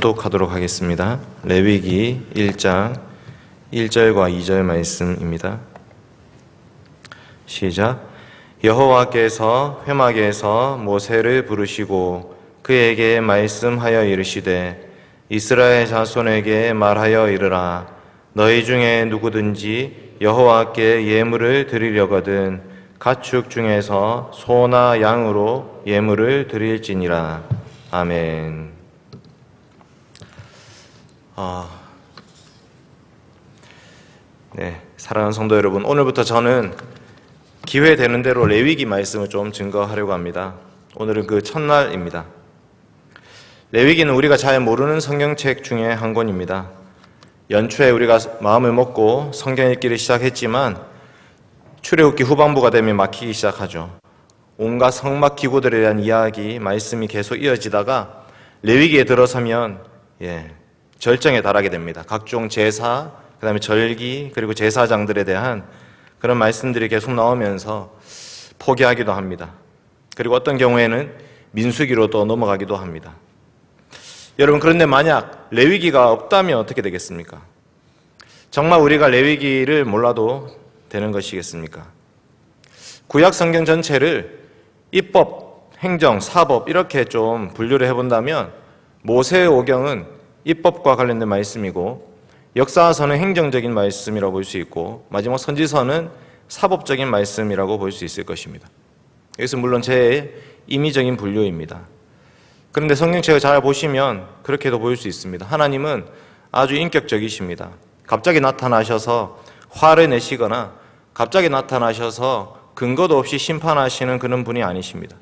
교독하도록 하겠습니다. 레위기 1장 1절과 2절 말씀입니다. 시작. 여호와께서 회막에서 모세를 부르시고 그에게 말씀하여 이르시되 이스라엘 자손에게 말하여 이르라. 너희 중에 누구든지 여호와께 예물을 드리려거든 가축 중에서 소나 양으로 예물을 드릴지니라. 아멘. 사랑하는 성도 여러분, 오늘부터 저는 기회 되는 대로 레위기 말씀을 좀 증거하려고 합니다. 오늘은 그 첫날입니다. 레위기는 우리가 잘 모르는 성경책 중에 한 권입니다. 연초에 우리가 마음을 먹고 성경 읽기를 시작했지만 출애굽기 후반부가 되면 막히기 시작하죠. 온갖 성막 기구들에 대한 이야기, 말씀이 계속 이어지다가 레위기에 들어서면 절정에 달하게 됩니다. 각종 제사, 그 다음에 절기, 그리고 제사장들에 대한 그런 말씀들이 계속 나오면서 포기하기도 합니다. 그리고 어떤 경우에는 민수기로 또 넘어가기도 합니다. 여러분, 그런데 만약 레위기가 없다면 어떻게 되겠습니까? 정말 우리가 레위기를 몰라도 되는 것이겠습니까? 구약 성경 전체를 입법, 행정, 사법 이렇게 좀 분류를 해본다면 모세의 오경은 입법과 관련된 말씀이고 역사서는 행정적인 말씀이라고 볼 수 있고 마지막 선지서는 사법적인 말씀이라고 볼 수 있을 것입니다. 여기서 물론 제 임의적인 분류입니다. 그런데 성경책을 잘 보시면 그렇게도 보일 수 있습니다. 하나님은 아주 인격적이십니다. 갑자기 나타나셔서 화를 내시거나 갑자기 나타나셔서 근거도 없이 심판하시는 그런 분이 아니십니다.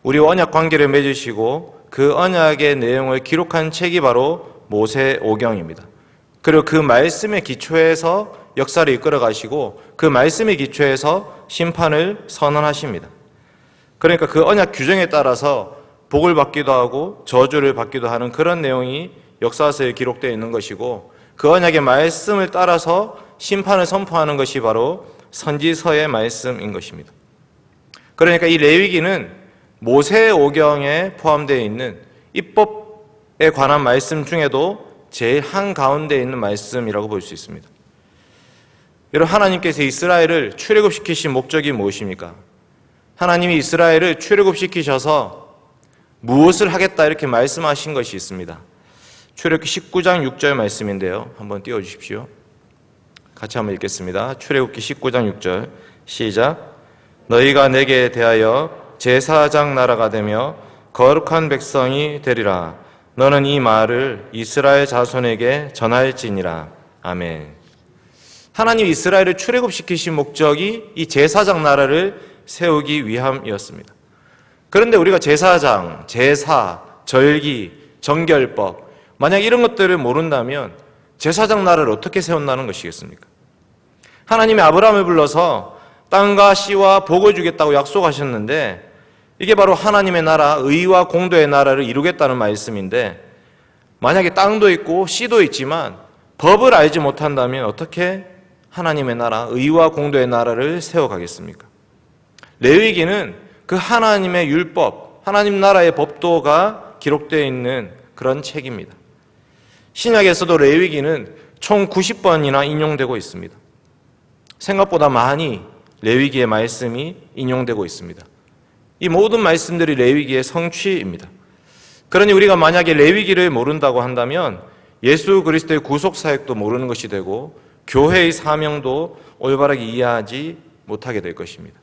우리 언약 관계를 맺으시고 그 언약의 내용을 기록한 책이 바로 모세오경입니다. 그리고 그 말씀의 기초에서 역사를 이끌어 가시고 그 말씀의 기초에서 심판을 선언하십니다. 그러니까 그 언약 규정에 따라서 복을 받기도 하고 저주를 받기도 하는 그런 내용이 역사서에 기록되어 있는 것이고 그 언약의 말씀을 따라서 심판을 선포하는 것이 바로 선지서의 말씀인 것입니다. 그러니까 이 레위기는 모세오경에 포함되어 있는 입법에 관한 말씀 중에도 제일 한가운데 있는 말씀이라고 볼 수 있습니다. 여러분, 하나님께서 이스라엘을 출애굽시키신 목적이 무엇입니까? 하나님이 이스라엘을 출애굽시키셔서 무엇을 하겠다 이렇게 말씀하신 것이 있습니다. 출애굽기 19장 6절 말씀인데요. 한번 띄워주십시오. 같이 한번 읽겠습니다. 출애굽기 19장 6절 시작. 너희가 내게 대하여 제사장 나라가 되며 거룩한 백성이 되리라. 너는 이 말을 이스라엘 자손에게 전할지니라. 아멘. 하나님 이스라엘을 출애굽시키신 목적이 이 제사장 나라를 세우기 위함이었습니다. 그런데 우리가 제사장, 제사, 절기, 정결법 만약 이런 것들을 모른다면 제사장 나라를 어떻게 세운다는 것이겠습니까? 하나님이 아브라함을 불러서 땅과 씨와 복을 주겠다고 약속하셨는데 이게 바로 하나님의 나라, 의와 공도의 나라를 이루겠다는 말씀인데 만약에 땅도 있고 씨도 있지만 법을 알지 못한다면 어떻게 하나님의 나라, 의와 공도의 나라를 세워가겠습니까? 레위기는 그 하나님의 율법, 하나님 나라의 법도가 기록되어 있는 그런 책입니다. 신약에서도 레위기는 총 90번이나 인용되고 있습니다. 생각보다 많이 레위기의 말씀이 인용되고 있습니다. 이 모든 말씀들이 레위기의 성취입니다. 그러니 우리가 만약에 레위기를 모른다고 한다면 예수 그리스도의 구속 사역도 모르는 것이 되고 교회의 사명도 올바르게 이해하지 못하게 될 것입니다.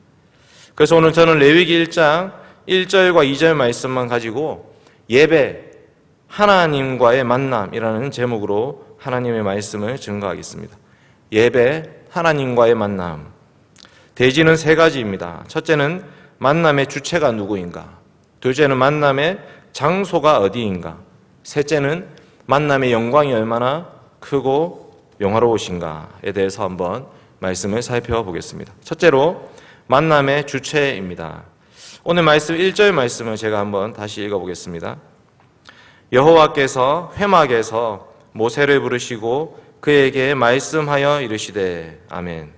그래서 오늘 저는 레위기 1장 1절과 2절 말씀만 가지고 예배, 하나님과의 만남이라는 제목으로 하나님의 말씀을 증거하겠습니다. 예배, 하나님과의 만남. 대지는 세 가지입니다. 첫째는 만남의 주체가 누구인가? 둘째는 만남의 장소가 어디인가? 셋째는 만남의 영광이 얼마나 크고 영화로우신가에 대해서 한번 말씀을 살펴보겠습니다. 첫째로 만남의 주체입니다. 오늘 말씀 1절 말씀을 제가 한번 다시 읽어보겠습니다. 여호와께서 회막에서 모세를 부르시고 그에게 말씀하여 이르시되. 아멘.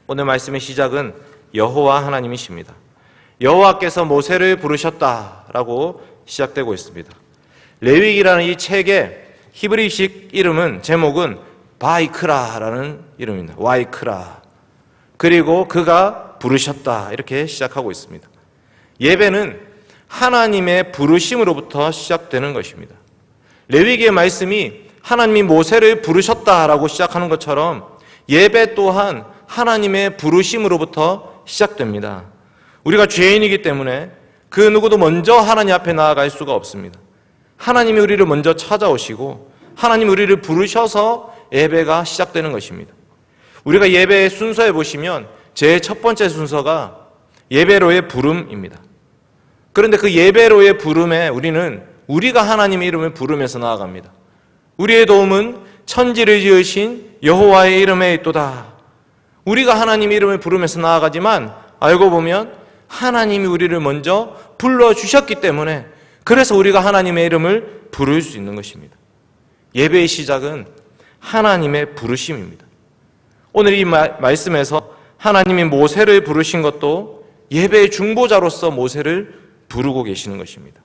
오늘 말씀의 시작은 여호와 하나님이십니다. 여호와께서 모세를 부르셨다라고 시작되고 있습니다. 레위기라는 이 책의 히브리식 이름은, 제목은 바이크라라는 이름입니다. 와이크라. 그리고 그가 부르셨다, 이렇게 시작하고 있습니다. 예배는 하나님의 부르심으로부터 시작되는 것입니다. 레위기의 말씀이 하나님이 모세를 부르셨다라고 시작하는 것처럼 예배 또한 하나님의 부르심으로부터 시작됩니다. 우리가 죄인이기 때문에 그 누구도 먼저 하나님 앞에 나아갈 수가 없습니다. 하나님이 우리를 먼저 찾아오시고 하나님이 우리를 부르셔서 예배가 시작되는 것입니다. 우리가 예배의 순서에 보시면 제일 첫 번째 순서가 예배로의 부름입니다. 그런데 그 예배로의 부름에 우리는 우리가 하나님의 이름을 부르면서 나아갑니다. 우리의 도움은 천지를 지으신 여호와의 이름에 있도다. 우리가 하나님의 이름을 부르면서 나아가지만 알고 보면 하나님이 우리를 먼저 불러주셨기 때문에, 그래서 우리가 하나님의 이름을 부를 수 있는 것입니다. 예배의 시작은 하나님의 부르심입니다. 오늘 이 말씀에서 하나님이 모세를 부르신 것도 예배의 중보자로서 모세를 부르고 계시는 것입니다.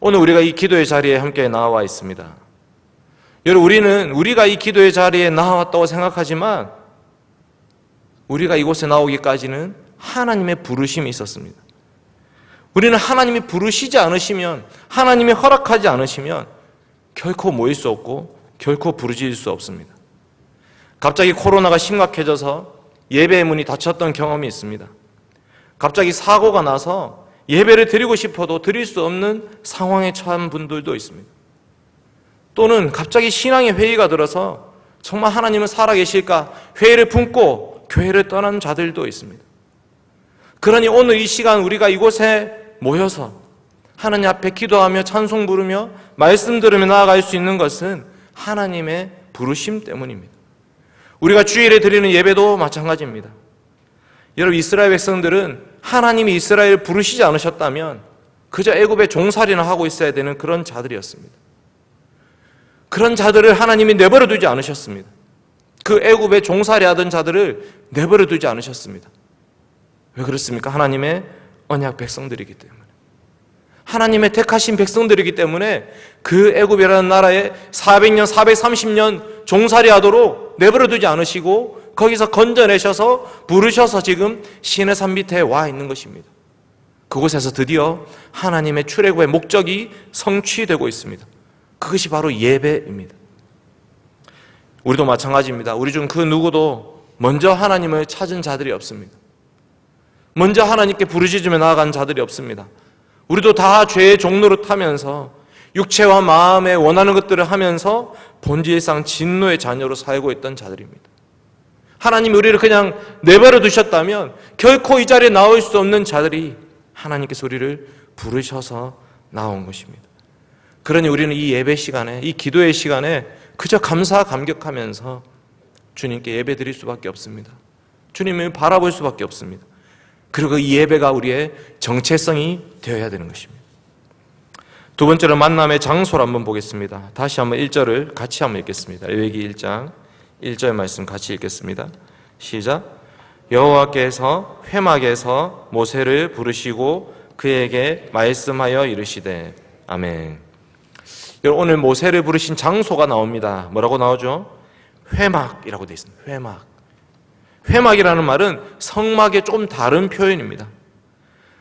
오늘 우리가 이 기도의 자리에 함께 나와 있습니다. 여러분, 우리가 이 기도의 자리에 나왔다고 생각하지만 우리가 이곳에 나오기까지는 하나님의 부르심이 있었습니다. 우리는 하나님이 부르시지 않으시면, 하나님이 허락하지 않으시면 결코 모일 수 없고 결코 부르짖을 수 없습니다. 갑자기 코로나가 심각해져서 예배의 문이 닫혔던 경험이 있습니다. 갑자기 사고가 나서 예배를 드리고 싶어도 드릴 수 없는 상황에 처한 분들도 있습니다. 또는 갑자기 신앙의 회의가 들어서 정말 하나님은 살아계실까 회의를 품고 교회를 떠난 자들도 있습니다. 그러니 오늘 이 시간 우리가 이곳에 모여서 하나님 앞에 기도하며 찬송 부르며 말씀 들으며 나아갈 수 있는 것은 하나님의 부르심 때문입니다. 우리가 주일에 드리는 예배도 마찬가지입니다. 여러분, 이스라엘 백성들은 하나님이 이스라엘을 부르시지 않으셨다면 그저 애굽의 종살이나 하고 있어야 되는 그런 자들이었습니다. 그런 자들을 하나님이 내버려 두지 않으셨습니다. 그 애굽의 종살이 하던 자들을 내버려 두지 않으셨습니다. 왜 그렇습니까? 하나님의 언약 백성들이기 때문에, 하나님의 택하신 백성들이기 때문에 그 애굽이라는 나라에 400년, 430년 종살이 하도록 내버려 두지 않으시고 거기서 건져내셔서 부르셔서 지금 시내산 밑에 와 있는 것입니다. 그곳에서 드디어 하나님의 출애굽의 목적이 성취되고 있습니다. 그것이 바로 예배입니다. 우리도 마찬가지입니다. 우리 중 그 누구도 먼저 하나님을 찾은 자들이 없습니다. 먼저 하나님께 부르짖으며 나아간 자들이 없습니다. 우리도 다 죄의 종로를 타면서 육체와 마음에 원하는 것들을 하면서 본질상 진노의 자녀로 살고 있던 자들입니다. 하나님이 우리를 그냥 내버려 두셨다면 결코 이 자리에 나올 수 없는 자들이 하나님께서 우리를 부르셔서 나온 것입니다. 그러니 우리는 이 예배 시간에, 이 기도의 시간에 그저 감사 감격하면서 주님께 예배 드릴 수밖에 없습니다. 주님을 바라볼 수밖에 없습니다. 그리고 이 예배가 우리의 정체성이 되어야 되는 것입니다. 두 번째로 만남의 장소를 한번 보겠습니다. 다시 한번 1절을 같이 한번 읽겠습니다. 레위기 1장 1절 말씀 같이 읽겠습니다. 시작. 여호와께서 회막에서 모세를 부르시고 그에게 말씀하여 이르시되. 아멘. 오늘 모세를 부르신 장소가 나옵니다. 뭐라고 나오죠? 회막이라고 되어 있습니다. 회막. 회막이라는 말은 성막의 좀 다른 표현입니다.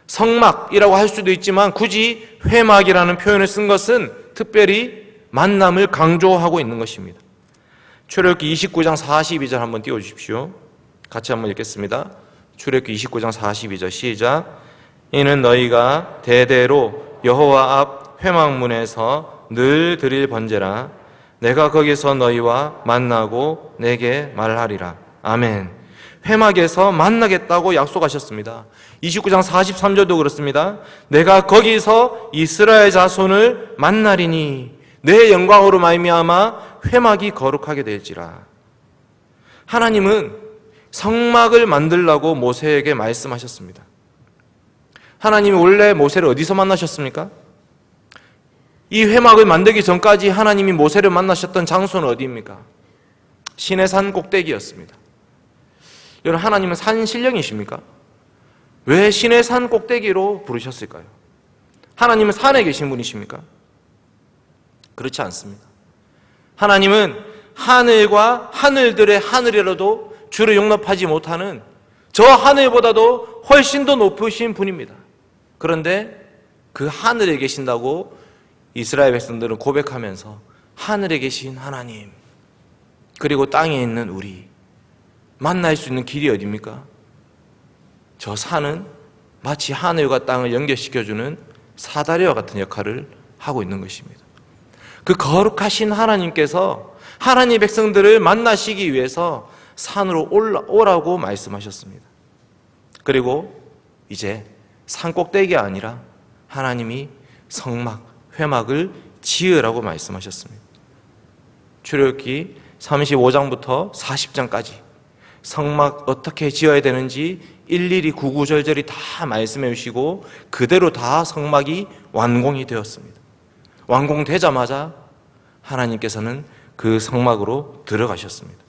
성막이라고 할 수도 있지만 굳이 회막이라는 표현을 쓴 것은 특별히 만남을 강조하고 있는 것입니다. 출애굽기 29장 42절 한번 띄워주십시오. 같이 한번 읽겠습니다. 출애굽기 29장 42절 시작. 이는 너희가 대대로 여호와 앞 회막문에서 늘 드릴 번제라. 내가 거기서 너희와 만나고 내게 말하리라. 아멘. 회막에서 만나겠다고 약속하셨습니다. 29장 43절도 그렇습니다. 내가 거기서 이스라엘 자손을 만나리니 내 영광으로 말미암아 회막이 거룩하게 될지라. 하나님은 성막을 만들라고 모세에게 말씀하셨습니다. 하나님이 원래 모세를 어디서 만나셨습니까? 이 회막을 만들기 전까지 하나님이 모세를 만나셨던 장소는 어디입니까? 시내산 꼭대기였습니다. 여러분, 하나님은 산 신령이십니까? 왜 시내산 꼭대기로 부르셨을까요? 하나님은 산에 계신 분이십니까? 그렇지 않습니다. 하나님은 하늘과 하늘들의 하늘이라도 주를 용납하지 못하는 저 하늘보다도 훨씬 더 높으신 분입니다. 그런데 그 하늘에 계신다고 이스라엘 백성들은 고백하면서 하늘에 계신 하나님, 그리고 땅에 있는 우리 만날 수 있는 길이 어디입니까? 저 산은 마치 하늘과 땅을 연결시켜주는 사다리와 같은 역할을 하고 있는 것입니다. 그 거룩하신 하나님께서 하나님의 백성들을 만나시기 위해서 산으로 오라고 말씀하셨습니다. 그리고 이제 산 꼭대기가 아니라 하나님이 성막, 회막을 지으라고 말씀하셨습니다. 출애굽기 35장부터 40장까지 성막 어떻게 지어야 되는지 일일이 구구절절히 다 말씀해 주시고 그대로 다 성막이 완공이 되었습니다. 완공되자마자 하나님께서는 그 성막으로 들어가셨습니다.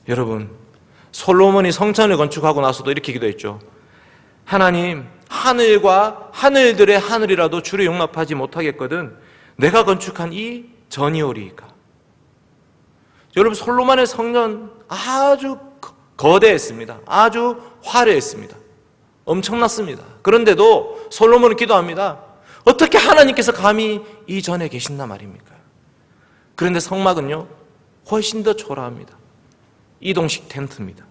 여러분, 솔로몬이 성전을 건축하고 나서도 이렇게 기도했죠. 하나님, 하늘과 하늘들의 하늘이라도 주를 용납하지 못하겠거든 내가 건축한 이 전이오리이까. 여러분, 솔로몬의 성전 아주 거대했습니다. 아주 화려했습니다. 엄청났습니다. 그런데도 솔로몬은 기도합니다. 어떻게 하나님께서 감히 이 전에 계신단 말입니까? 그런데 성막은요, 훨씬 더 초라합니다. 이동식 텐트입니다.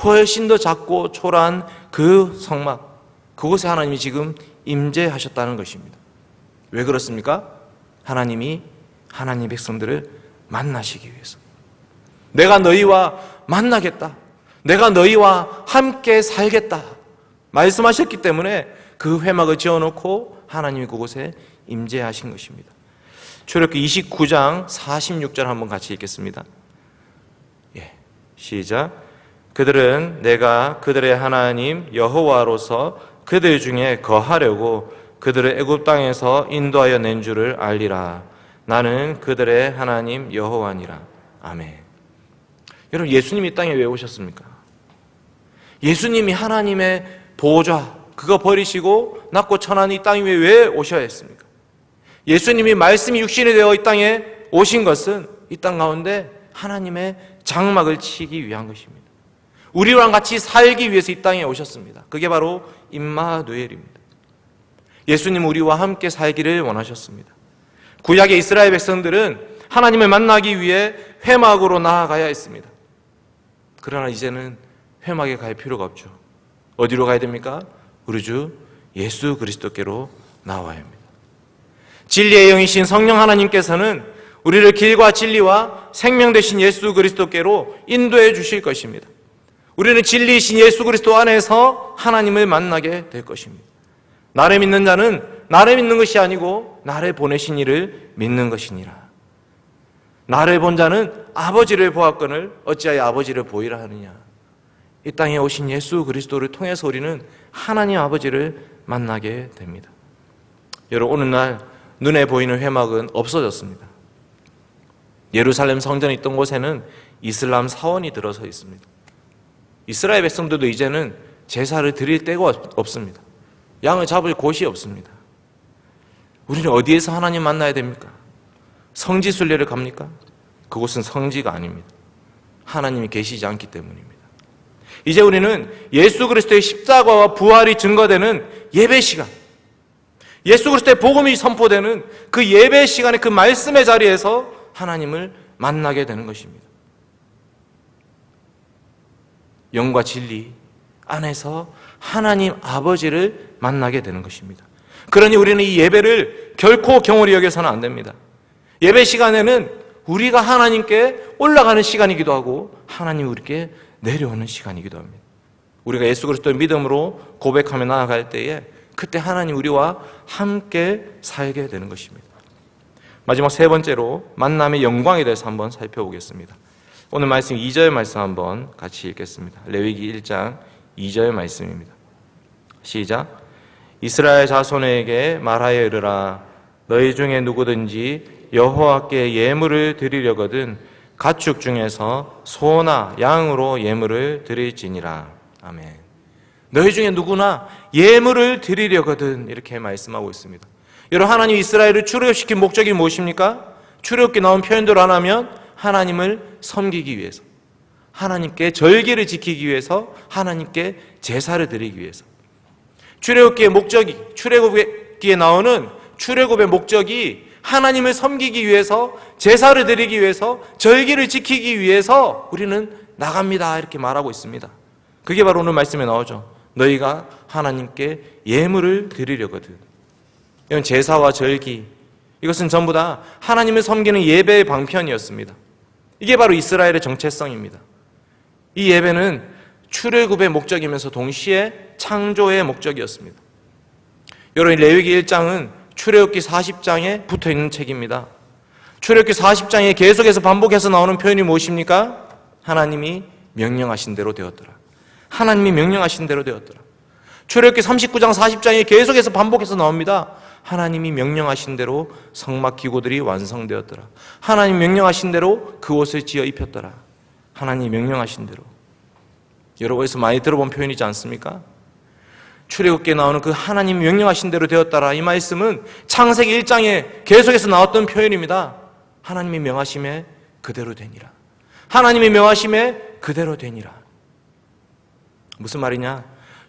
훨씬 더 작고 초라한 그 성막, 그곳에 하나님이 지금 임재하셨다는 것입니다. 왜 그렇습니까? 하나님이 하나님 백성들을 만나시기 위해서. 내가 너희와 만나겠다. 내가 너희와 함께 살겠다. 말씀하셨기 때문에 그 회막을 지어놓고 하나님이 그곳에 임재하신 것입니다. 출애굽기 29장 46절 한번 같이 읽겠습니다. 시작. 그들은 내가 그들의 하나님 여호와로서 그들 중에 거하려고 그들을 애굽 땅에서 인도하여 낸 줄을 알리라. 나는 그들의 하나님 여호와니라. 아멘. 여러분, 예수님이 이 땅에 왜 오셨습니까? 예수님이 하나님의 보좌 그거 버리시고 낮고 천한 이 땅 위에 왜 오셔야 했습니까? 예수님이 말씀이 육신이 되어 이 땅에 오신 것은 이 땅 가운데 하나님의 장막을 치기 위한 것입니다. 우리랑 같이 살기 위해서 이 땅에 오셨습니다. 그게 바로 임마누엘입니다. 예수님 우리와 함께 살기를 원하셨습니다. 구약의 이스라엘 백성들은 하나님을 만나기 위해 회막으로 나아가야 했습니다. 그러나 이제는 회막에 갈 필요가 없죠. 어디로 가야 됩니까? 우리 주 예수 그리스도께로 나와야 합니다. 진리의 영이신 성령 하나님께서는 우리를 길과 진리와 생명 되신 예수 그리스도께로 인도해 주실 것입니다. 우리는 진리이신 예수 그리스도 안에서 하나님을 만나게 될 것입니다. 나를 믿는 자는 나를 믿는 것이 아니고 나를 보내신 이를 믿는 것이니라. 나를 본 자는 아버지를 보았거늘 어찌하여 아버지를 보이라 하느냐. 이 땅에 오신 예수 그리스도를 통해서 우리는 하나님 아버지를 만나게 됩니다. 여러분, 오늘날 눈에 보이는 회막은 없어졌습니다. 예루살렘 성전이 있던 곳에는 이슬람 사원이 들어서 있습니다. 이스라엘 백성들도 이제는 제사를 드릴 데가 없습니다. 양을 잡을 곳이 없습니다. 우리는 어디에서 하나님 만나야 됩니까? 성지 순례를 갑니까? 그곳은 성지가 아닙니다. 하나님이 계시지 않기 때문입니다. 이제 우리는 예수 그리스도의 십자가와 부활이 증거되는 예배 시간, 예수 그리스도의 복음이 선포되는 그 예배 시간에 그 말씀의 자리에서 하나님을 만나게 되는 것입니다. 영과 진리 안에서 하나님 아버지를 만나게 되는 것입니다. 그러니 우리는 이 예배를 결코 경홀히 여겨서는 안 됩니다. 예배 시간에는 우리가 하나님께 올라가는 시간이기도 하고 하나님이 우리께 내려오는 시간이기도 합니다. 우리가 예수 그리스도의 믿음으로 고백하며 나아갈 때에 그때 하나님 우리와 함께 살게 되는 것입니다. 마지막 세 번째로 만남의 영광에 대해서 한번 살펴보겠습니다. 오늘 말씀 2절 말씀 한번 같이 읽겠습니다. 레위기 1장 2절 말씀입니다. 시작. 이스라엘 자손에게 말하여 이르라. 너희 중에 누구든지 여호와께 예물을 드리려거든 가축 중에서 소나 양으로 예물을 드릴지니라. 아멘. 너희 중에 누구나 예물을 드리려거든 이렇게 말씀하고 있습니다. 여러분, 하나님이 이스라엘을 출애굽시킨 목적이 무엇입니까? 출애굽기 나온 표현대로 안 하면 하나님을 섬기기 위해서, 하나님께 절기를 지키기 위해서, 하나님께 제사를 드리기 위해서. 출애굽기의 목적이, 출애굽기에 나오는 출애굽의 목적이 하나님을 섬기기 위해서, 제사를 드리기 위해서, 절기를 지키기 위해서 우리는 나갑니다, 이렇게 말하고 있습니다. 그게 바로 오늘 말씀에 나오죠. 너희가 하나님께 예물을 드리려거든. 이건 제사와 절기, 이것은 전부 다 하나님을 섬기는 예배의 방편이었습니다. 이게 바로 이스라엘의 정체성입니다. 이 예배는 출애굽의 목적이면서 동시에 창조의 목적이었습니다. 여러분, 레위기 1장은 출애굽기 40장에 붙어있는 책입니다. 출애굽기 40장에 계속해서 반복해서 나오는 표현이 무엇입니까? 하나님이 명령하신 대로 되었더라. 하나님이 명령하신 대로 되었더라. 출애굽기 39장 40장에 계속해서 반복해서 나옵니다. 하나님이 명령하신 대로 성막 기구들이 완성되었더라. 하나님 명령하신 대로 그 옷을 지어 입혔더라. 하나님 명령하신 대로. 여러분, 어디서 많이 들어본 표현이지 않습니까? 출애굽기에 나오는 그 하나님 명령하신 대로 되었더라, 이 말씀은 창세기 1장에 계속해서 나왔던 표현입니다. 하나님이 명하심에 그대로 되니라. 하나님이 명하심에 그대로 되니라. 무슨 말이냐?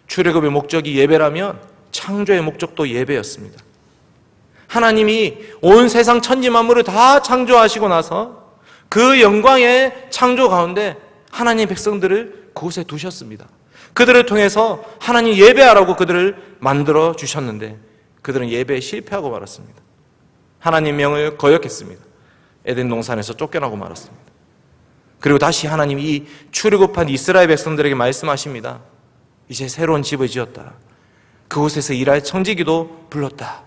출애굽의 목적이 예배라면 창조의 목적도 예배였습니다. 하나님이 온 세상 천지 만물을 다 창조하시고 나서 그 영광의 창조 가운데 하나님의 백성들을 그곳에 두셨습니다. 그들을 통해서 하나님 예배하라고 그들을 만들어 주셨는데 그들은 예배에 실패하고 말았습니다. 하나님 명을 거역했습니다. 에덴 동산에서 쫓겨나고 말았습니다. 그리고 다시 하나님이 이 출애굽한 이스라엘 백성들에게 말씀하십니다. 이제 새로운 집을 지었다. 그곳에서 일할 청지기도 불렀다.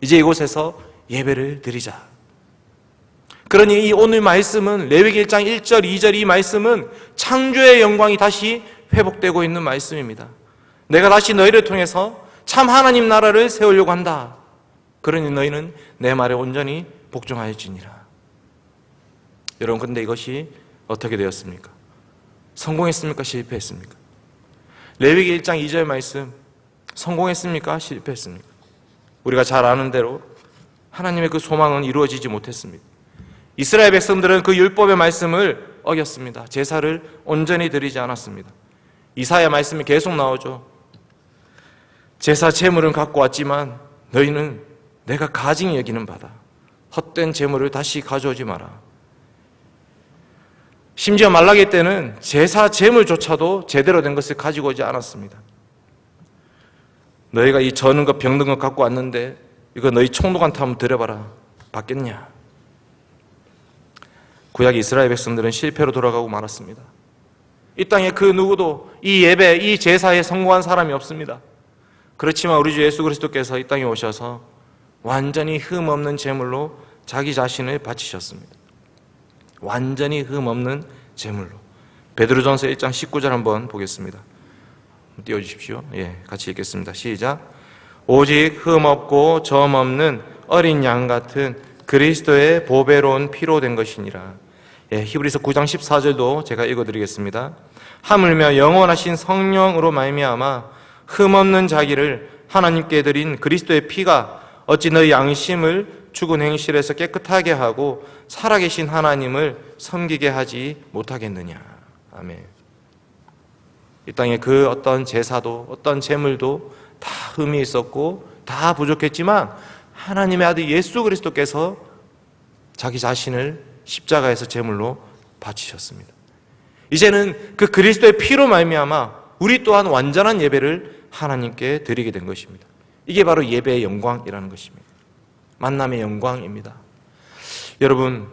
이제 이곳에서 예배를 드리자. 그러니 이 오늘 말씀은 레위기 1장 1절 2절 이 말씀은 창조의 영광이 다시 회복되고 있는 말씀입니다. 내가 다시 너희를 통해서 참 하나님 나라를 세우려고 한다. 그러니 너희는 내 말에 온전히 복종하였지니라. 여러분, 근데 이것이 어떻게 되었습니까? 성공했습니까? 실패했습니까? 레위기 1장 2절 말씀, 성공했습니까? 실패했습니까? 우리가 잘 아는 대로 하나님의 그 소망은 이루어지지 못했습니다. 이스라엘 백성들은 그 율법의 말씀을 어겼습니다. 제사를 온전히 드리지 않았습니다. 이사야 말씀이 계속 나오죠. 제사 제물은 갖고 왔지만 너희는 내가 가증히 여기는 바다. 헛된 제물을 다시 가져오지 마라. 심지어 말라기 때는 제사 제물조차도 제대로 된 것을 가지고 오지 않았습니다. 너희가 이 저는 것 병든 것 갖고 왔는데 이거 너희 총독한테 한번 드려봐라. 받겠냐? 구약 이스라엘 백성들은 실패로 돌아가고 말았습니다. 이 땅에 그 누구도 이 예배, 이 제사에 성공한 사람이 없습니다. 그렇지만 우리 주 예수 그리스도께서 이 땅에 오셔서 완전히 흠없는 제물로 자기 자신을 바치셨습니다. 완전히 흠없는 제물로. 베드로전서 1장 19절 한번 보겠습니다. 띄워주십시오. 같이 읽겠습니다. 시작. 오직 흠없고 점없는 어린 양 같은 그리스도의 보배로운 피로 된 것이니라. 히브리서 9장 14절도 제가 읽어드리겠습니다. 하물며 영원하신 성령으로 말미암아 흠없는 자기를 하나님께 드린 그리스도의 피가 어찌 너희 양심을 죽은 행실에서 깨끗하게 하고 살아계신 하나님을 섬기게 하지 못하겠느냐. 아멘. 이 땅에 그 어떤 제사도 어떤 제물도 다 흠이 있었고 다 부족했지만 하나님의 아들 예수 그리스도께서 자기 자신을 십자가에서 제물로 바치셨습니다. 이제는 그 그리스도의 피로 말미암아 우리 또한 완전한 예배를 하나님께 드리게 된 것입니다. 이게 바로 예배의 영광이라는 것입니다. 만남의 영광입니다. 여러분,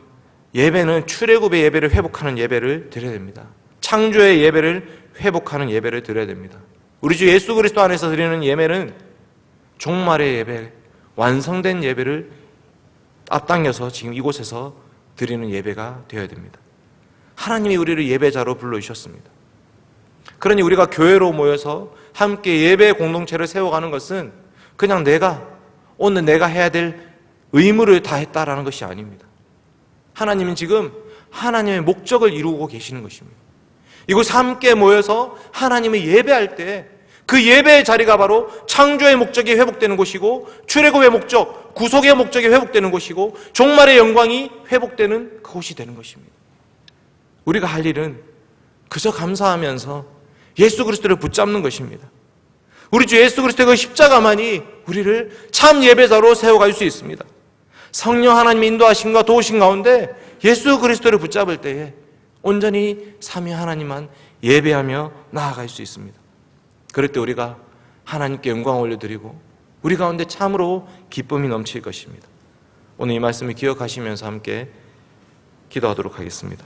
예배는 출애굽의 예배를 회복하는 예배를 드려야 됩니다. 창조의 예배를 회복하는 예배를 드려야 됩니다. 우리 주 예수 그리스도 안에서 드리는 예배는 종말의 예배, 완성된 예배를 앞당겨서 지금 이곳에서 드리는 예배가 되어야 됩니다. 하나님이 우리를 예배자로 불러주셨습니다. 그러니 우리가 교회로 모여서 함께 예배 공동체를 세워가는 것은 그냥 오늘 내가 해야 될 의무를 다했다라는 것이 아닙니다. 하나님은 지금 하나님의 목적을 이루고 계시는 것입니다. 이곳 함께 모여서 하나님을 예배할 때 그 예배의 자리가 바로 창조의 목적이 회복되는 곳이고, 출애굽의 목적, 구속의 목적이 회복되는 곳이고, 종말의 영광이 회복되는 그곳이 되는 것입니다. 우리가 할 일은 그저 감사하면서 예수 그리스도를 붙잡는 것입니다. 우리 주 예수 그리스도의 그 십자가만이 우리를 참 예배자로 세워갈 수 있습니다. 성령 하나님의 인도하심과 도우심 가운데 예수 그리스도를 붙잡을 때에 온전히 삼위 하나님만 예배하며 나아갈 수 있습니다. 그럴 때 우리가 하나님께 영광을 올려드리고 우리 가운데 참으로 기쁨이 넘칠 것입니다. 오늘 이 말씀을 기억하시면서 함께 기도하도록 하겠습니다.